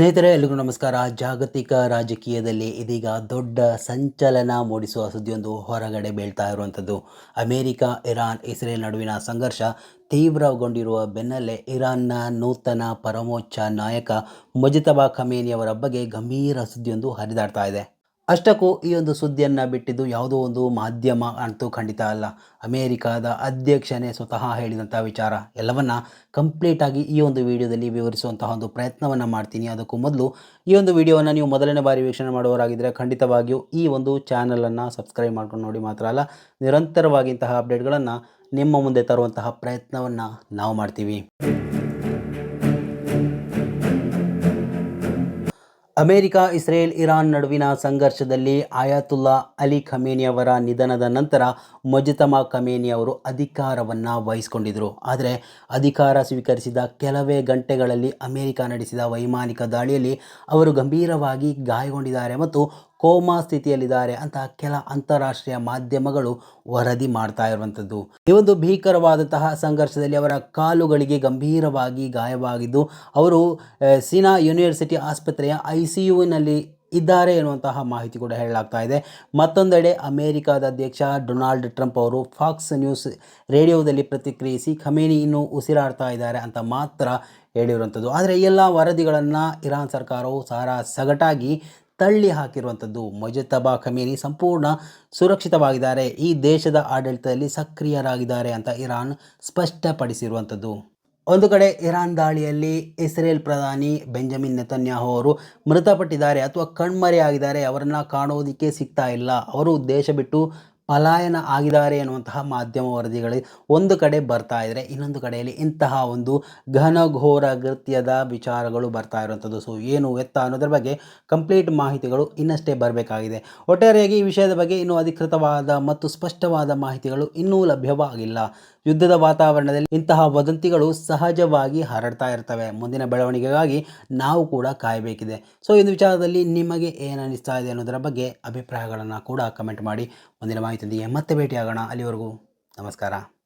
ಸ್ನೇಹಿತರೆ, ಎಲ್ರಿಗೂ ನಮಸ್ಕಾರ. ಜಾಗತಿಕ ರಾಜಕೀಯದಲ್ಲಿ ಇದೀಗ ದೊಡ್ಡ ಸಂಚಲನ ಮೂಡಿಸುವ ಸುದ್ದಿಯೊಂದು ಹೊರಗಡೆ ಬೀಳ್ತಾ ಇರುವಂಥದ್ದು. ಅಮೇರಿಕ, ಇರಾನ್, ಇಸ್ರೇಲ್ ನಡುವಿನ ಸಂಘರ್ಷ ತೀವ್ರಗೊಂಡಿರುವ ಬೆನ್ನಲ್ಲೇ ಇರಾನ್ನ ನೂತನ ಪರಮೋಚ್ಚ ನಾಯಕ ಮುಜಿತಬಾ ಖಮೇನಿ ಅವರ ಬಗ್ಗೆ ಗಂಭೀರ ಸುದ್ದಿಯೊಂದು ಹರಿದಾಡ್ತಾ ಇದೆ. ಅಷ್ಟಕ್ಕೂ ಈ ಒಂದು ಸುದ್ದಿಯನ್ನು ಬಿಟ್ಟಿದ್ದು ಯಾವುದೋ ಒಂದು ಮಾಧ್ಯಮ ಅಂತೂ ಖಂಡಿತ ಅಲ್ಲ. ಅಮೇರಿಕಾದ ಅಧ್ಯಕ್ಷನೇ ಸ್ವತಃ ಹೇಳಿದಂಥ ವಿಚಾರ. ಎಲ್ಲವನ್ನ ಕಂಪ್ಲೀಟಾಗಿ ಈ ಒಂದು ವಿಡಿಯೋದಲ್ಲಿ ವಿವರಿಸುವಂತಹ ಒಂದು ಪ್ರಯತ್ನವನ್ನು ಮಾಡ್ತೀನಿ. ಅದಕ್ಕೂ ಮೊದಲು ಈ ಒಂದು ವಿಡಿಯೋವನ್ನು ನೀವು ಮೊದಲನೇ ಬಾರಿ ವೀಕ್ಷಣೆ ಮಾಡುವವರಾಗಿದ್ದರೆ ಖಂಡಿತವಾಗಿಯೂ ಈ ಒಂದು ಚಾನಲನ್ನು ಸಬ್ಸ್ಕ್ರೈಬ್ ಮಾಡ್ಕೊಂಡು ನೋಡಿ. ಮಾತ್ರ ಅಲ್ಲ, ನಿರಂತರವಾಗಿ ಇಂತಹ ಅಪ್ಡೇಟ್ಗಳನ್ನು ನಿಮ್ಮ ಮುಂದೆ ತರುವಂತಹ ಪ್ರಯತ್ನವನ್ನು ನಾವು ಮಾಡ್ತೀವಿ. ಅಮೇರಿಕ, ಇಸ್ರೇಲ್, ಇರಾನ್ ನಡುವಿನ ಸಂಘರ್ಷದಲ್ಲಿ ಆಯತುಲ್ಲಾ ಅಲಿ ಖಮೇನಿ ಅವರ ನಿಧನದ ನಂತರ ಮುಜಿತಬಾ ಖಮೇನಿ ಅವರು ಅಧಿಕಾರವನ್ನು ವಹಿಸಿಕೊಂಡಿದ್ದರು. ಆದರೆ ಅಧಿಕಾರ ಸ್ವೀಕರಿಸಿದ ಕೆಲವೇ ಗಂಟೆಗಳಲ್ಲಿ ಅಮೇರಿಕ ನಡೆಸಿದ ವೈಮಾನಿಕ ದಾಳಿಯಲ್ಲಿ ಅವರು ಗಂಭೀರವಾಗಿ ಗಾಯಗೊಂಡಿದ್ದಾರೆ ಮತ್ತು ಕೋಮಾ ಸ್ಥಿತಿಯಲ್ಲಿದ್ದಾರೆ ಅಂತ ಕೆಲ ಅಂತಾರಾಷ್ಟ್ರೀಯ ಮಾಧ್ಯಮಗಳು ವರದಿ ಮಾಡ್ತಾ ಇರುವಂಥದ್ದು. ಈ ಒಂದು ಭೀಕರವಾದಂತಹ ಸಂಘರ್ಷದಲ್ಲಿ ಅವರ ಕಾಲುಗಳಿಗೆ ಗಂಭೀರವಾಗಿ ಗಾಯವಾಗಿದ್ದು ಅವರು ಸಿನಾ ಯೂನಿವರ್ಸಿಟಿ ಆಸ್ಪತ್ರೆಯ ICUವಿನಲ್ಲಿ ಇದ್ದಾರೆ ಎನ್ನುವಂತಹ ಮಾಹಿತಿ ಕೂಡ ಹೇಳಲಾಗ್ತಾ ಇದೆ. ಮತ್ತೊಂದೆಡೆ ಅಮೇರಿಕಾದ ಅಧ್ಯಕ್ಷ ಡೊನಾಲ್ಡ್ ಟ್ರಂಪ್ ಅವರು ಫಾಕ್ಸ್ ನ್ಯೂಸ್ ರೇಡಿಯೋದಲ್ಲಿ ಪ್ರತಿಕ್ರಿಯಿಸಿ ಖಮೇನಿ ಇನ್ನೂ ಉಸಿರಾಡ್ತಾ ಇದ್ದಾರೆ ಅಂತ ಮಾತ್ರ ಹೇಳಿರುವಂಥದ್ದು. ಆದರೆ ಈ ಎಲ್ಲ ವರದಿಗಳನ್ನು ಇರಾನ್ ಸರ್ಕಾರವು ಸಗಟಾಗಿ ತಳ್ಳಿ ಹಾಕಿರುವಂಥದ್ದು. ಮುಜಿತಬಾ ಖಮೇನಿ ಸಂಪೂರ್ಣ ಸುರಕ್ಷಿತವಾಗಿದ್ದಾರೆ, ಈ ದೇಶದ ಆಡಳಿತದಲ್ಲಿ ಸಕ್ರಿಯರಾಗಿದ್ದಾರೆ ಅಂತ ಇರಾನ್ ಸ್ಪಷ್ಟಪಡಿಸಿರುವಂಥದ್ದು. ಒಂದು ಕಡೆ ಇರಾನ್ ದಾಳಿಯಲ್ಲಿ ಇಸ್ರೇಲ್ ಪ್ರಧಾನಿ ಬೆಂಜಮಿನ್ ನೆತನ್ಯಾಹು ಅವರು ಮೃತಪಟ್ಟಿದ್ದಾರೆ ಅಥವಾ ಕಣ್ಮರೆಯಾಗಿದ್ದಾರೆ, ಅವರನ್ನು ಕಾಣೋದಕ್ಕೆ ಸಿಗ್ತಾ ಇಲ್ಲ, ಅವರು ದೇಶ ಬಿಟ್ಟು ಪಲಾಯನ ಆಗಿದ್ದಾರೆ ಎನ್ನುವಂತಹ ಮಾಧ್ಯಮ ವರದಿಗಳು ಒಂದು ಕಡೆ ಬರ್ತಾ ಇದ್ದರೆ, ಇನ್ನೊಂದು ಕಡೆಯಲ್ಲಿ ಇಂತಹ ಒಂದು ಘನಘೋರ ಕೃತ್ಯದ ವಿಚಾರಗಳು ಬರ್ತಾ ಇರುವಂಥದ್ದು. ಸೊ ಏನು ಎತ್ತ ಅನ್ನೋದ್ರ ಬಗ್ಗೆ ಕಂಪ್ಲೀಟ್ ಮಾಹಿತಿಗಳು ಇನ್ನಷ್ಟೇ ಬರಬೇಕಾಗಿದೆ. ಒಟ್ಟಾರೆಯಾಗಿ ಈ ವಿಷಯದ ಬಗ್ಗೆ ಇನ್ನೂ ಅಧಿಕೃತವಾದ ಮತ್ತು ಸ್ಪಷ್ಟವಾದ ಮಾಹಿತಿಗಳು ಇನ್ನೂ ಲಭ್ಯವಾಗಿಲ್ಲ. ಯುದ್ಧದ ವಾತಾವರಣದಲ್ಲಿ ಇಂತಹ ವದಂತಿಗಳು ಸಹಜವಾಗಿ ಹರಡ್ತಾ ಇರ್ತವೆ. ಮುಂದಿನ ಬೆಳವಣಿಗೆಗಾಗಿ ನಾವು ಕೂಡ ಕಾಯಬೇಕಿದೆ. ಸೊ ಈ ವಿಚಾರದಲ್ಲಿ ನಿಮಗೆ ಏನು ಅನಿಸ್ತಾ ಇದೆ ಅನ್ನೋದರ ಬಗ್ಗೆ ಅಭಿಪ್ರಾಯಗಳನ್ನು ಕೂಡ ಕಮೆಂಟ್ ಮಾಡಿ. ಮುಂದಿನ ಮಾಹಿತಿಯೊಂದಿಗೆ ಮತ್ತೆ ಭೇಟಿಯಾಗೋಣ. ಅಲ್ಲಿವರೆಗೂ ನಮಸ್ಕಾರ.